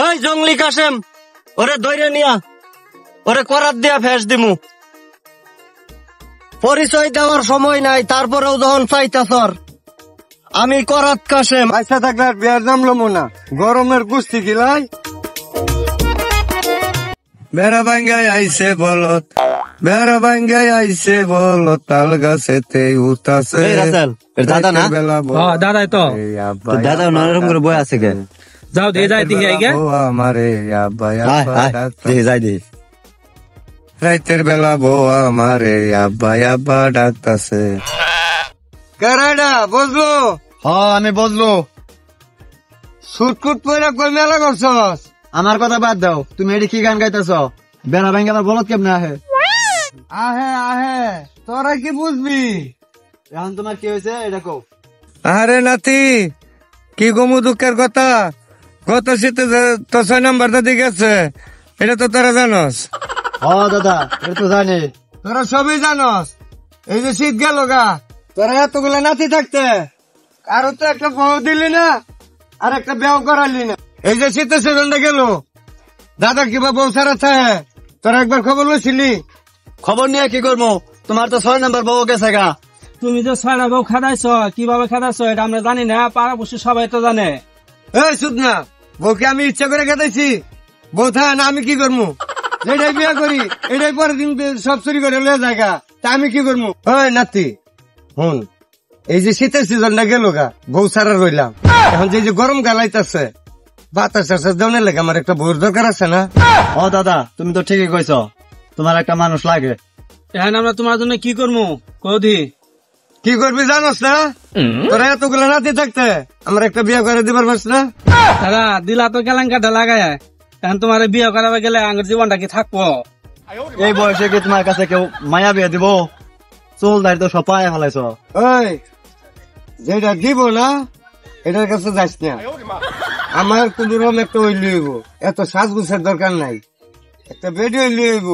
এই জঙ্গলি কাশেম, ওরে ধরে নিয়া ওরে করাত দিয়া ফেস দিমু। পরিচয় দেওয়ার সময় নাই, তারপরেও যখন চাইতাছর আমি করাত কাশেম। আচ্ছা থাকলে আর বিয়ার নাম লমো না, গরমের কুস্তি গিলাই। বেড়া ভাঙ্গাই আইছে বলত, বেড়া ভাঙ্গাই আইছে বলত, তাল গাছেতে উতাছে। এই রাসেল, এর দাদা না? দাদাই তো। দাদা নরম করে বই আছে কে? যাও দিয়ে যাই দিকে আইগে আমারে আব্বা দেখে যাই দি। রাইতের বেলা বউ আমারে আব্বা আব্বা ডাকতাছে। কারাডা বুঝলো? হ্যাঁ আমি বুঝলো। সুটকুট পয়রা কই মেলা করছস? আমার কথা বাদ দাও, তুমি এটি কি গান গাইতেছ? বেলা ভেঙ্গে আমার বলত কেমনে আহে? আহে আহে, তোরা কি বুঝবি? এখন তোমার কি হয়েছে এটা কও। আরে নাতি, কি গমু দুঃখের কথা। গত শীতে তো 6 নম্বরটা দিকেছে, এটা তো তোরা জানস। হ্যাঁ দাদা, এটা তো জানি। তোরা সবই জানস। এই যে শীত গেল গা, তোরা এতগুলা নাতি থাকতে আরো তো একটা বউ দিলি না, আর একটা বিয়াও করালি না। এই যে শীতের সিজনটা গেল, দাদা কিবা বউ ছাড়া থাকে, তোরা একবার খবর লইছিলি? খবর নিয়ে কি করবো? তোমার তো 6 নম্বর বউ গেছে গা। তুমি যে ছয়টা বউ খাদাইছ, কিভাবে খাদাইছ এটা আমরা জানি না, পাড়া বসে সবাই তো জানে। এই শুধ না, বউকে আমি ইচ্ছা করে খেতেছি? বউ থাকে না, আমি কি করবো? যেটাই বিয়া করি এটাই পরের দিন সব চুরি করে লয়ে জায়গা, তা আমি কি করবো? ওই নাতি হুন, এই যে শীতের সিজনটা গেল গা, বউ ছাড়া রইলাম। এখন যে গরম গালাইতেছে, বাতাস টাতাস দেওয়ার লেগে আমার একটা বউর দরকার আছে না? ও দাদা, তুমি তো ঠিকই কইছ, তোমার একটা মানুষ লাগে। এখন আমরা তোমার জন্য কি করবো কদি? কি করবি জানোস না? তোরা এতগুলো নাতি থাকতে আমার একটা বিয়ে করে দিবার পারছ না? দাদা দিলা তো কেলেঙ্কাটা লাগায়, এখন তোমার বিয়ে করাবে গেলে আমার জীবনটা কি থাকবো? এই বয়সে কি তোমার কাছে কেউ মায়া বিয়ে দিব? চুল দাড়ি তো সব পায়ে ফেলাইছ। ওই যেটা দিব না এটার কাছে যাস না। আমার কোন রকম একটা ওই লইব, এত সাজগুছের দরকার নাই। একটা বেডি ওই লইব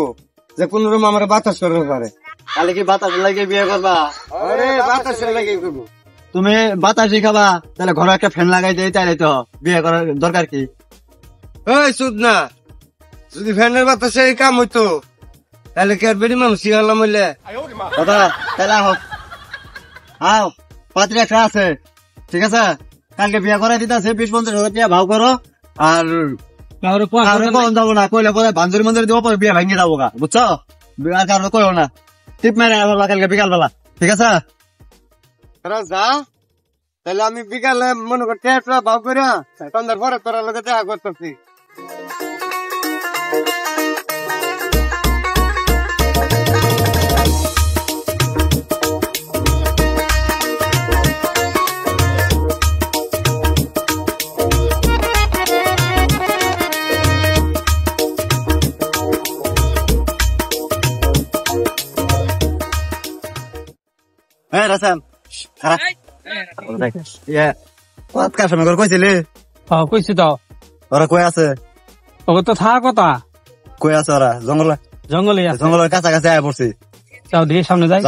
যে কোন রকম আমার বাতাস করতে পারে। তাহলে কি বাতাস লাগে বিয়ে করবা? আরে বাতাসের লাগে করবো। তুমি বাতাসই খাবা, তাহলে ঘরে একটা ফ্যান লাগাই দেয়, তাইলে তো বিয়ে করার দরকার কি? ওই সুদ না, যদি ফ্যানের বাতাসে এই কাম হইতো তাহলে কি আর বেডি মানুষ হলাম হইলে? দাদা তাহলে হোক, আও পাত্রী একটা আছে, ঠিক আছে? কালকে বিয়ে করাই দিতে আছে, 20-50 টাকা ভাও করো। আর কারো কখন যাবো না, কইলে পরে ভাঞ্জুরি মন্দিরে দিব, পরে বিয়ে ভেঙে যাবো গা, বুঝছো? আর কারো কইও না, টিপ মেরে কালকে বিকাল বেলা, ঠিক আছে? তোরা যা, তাহলে আমি বিকালে মনে কর টেপটা ভাব করে সন্ধ্যার পরে তোরা লোকে দেখা করতেছি। হ্যাঁ রাসাম, খারাপ কার সময় করে কইছিলি? কইছি তো, ওরা কই আছে? ওকে তো থাকা কথা। কই আছে ওরা? জঙ্গলে? জঙ্গলে আছে। জঙ্গলের কাছাকাছি আয় পড়ছি। যাও দিয়ে সামনে যাই।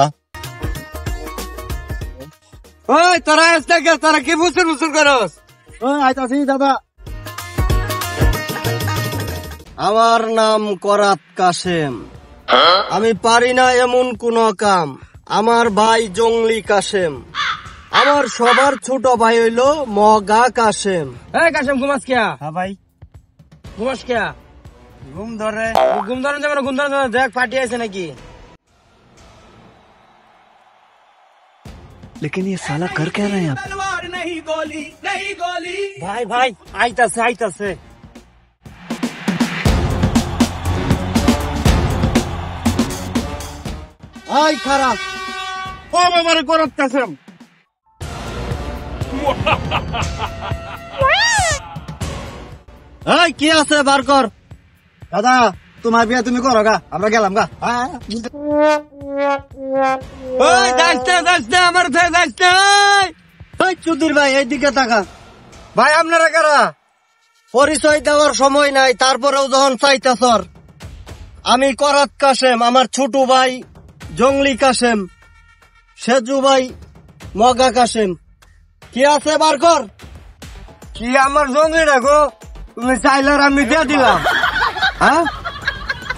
ওই তোরা আসতে গে, তোরা কি বুসুর বুসুর করস? আইতাছি দাদা। আমার নাম করাত কাশেম, আমি পারি না এমন কোন কাম। আমার ভাই জঙ্গলি কাশেম, আমার সবার ছোট ভাই হইলো মগা কাশেম। এই কাশেম ঘুমাস কিয়া? হ্যাঁ ভাই, ঘুমাস কিয়া? ঘুম ধরে। ঘুম ধরেন যাবে না, ঘুম ধরেন দেখ পার্টি আছে নাকি? लेकिन ये साला कर क्या रहे हैं आप? ভাই ভাই আইতাছে আইতাছে। আই খারাপ, ও বাবারে করাত কাশেম, এই কি আছে বার কর। দাদা তোমার বিয়ে তুমি করো গা, আমরা গেলাম গা। ওই যাইতে যাইতে আমার ফের যাইতে। ওই চুদির ভাই এইদিকে তাকা। ভাই আপনারা কারা? পরিচয় দেওয়ার সময় নাই, তারপরেও যখন চাইতাছর আমি করাত কাশেম, আমার ছোট ভাই জঙ্গলি কাশেম, সেজু ভাই মগা কাশেম। কি আছে বার কর। কি আমার জঙ্গি রাখো? তুমি চাইলে আর আমি দিয়ে দিলাম। হ্যাঁ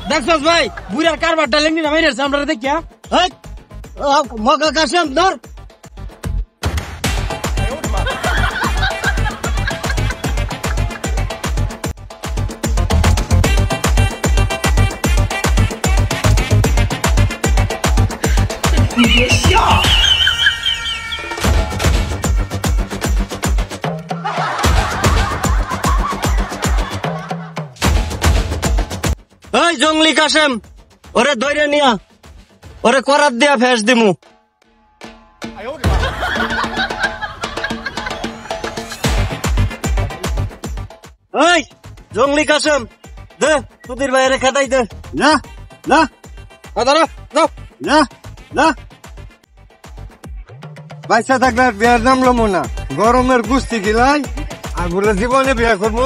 দেখছস ভাই বুড়ার কারবারটা লেঙ্গি না মাইরেছে আমরা দেখিয়া। এই, মগা কাশেম ধর। এই জঙ্গলি কাশেম, ওরে ধরে নিয়া ওরে করাত দিয়া ফেস দিমু। এই জঙ্গলি কাশেম, দে তোদের বাইরে খেতাই দে। না না দাঁড়া দাও। না না বাচ্চা থাকলে আর বিয়ার নাম লমো না, গরমের গুস্তি গিলাই আর বলে জীবনে বিয়া করবো।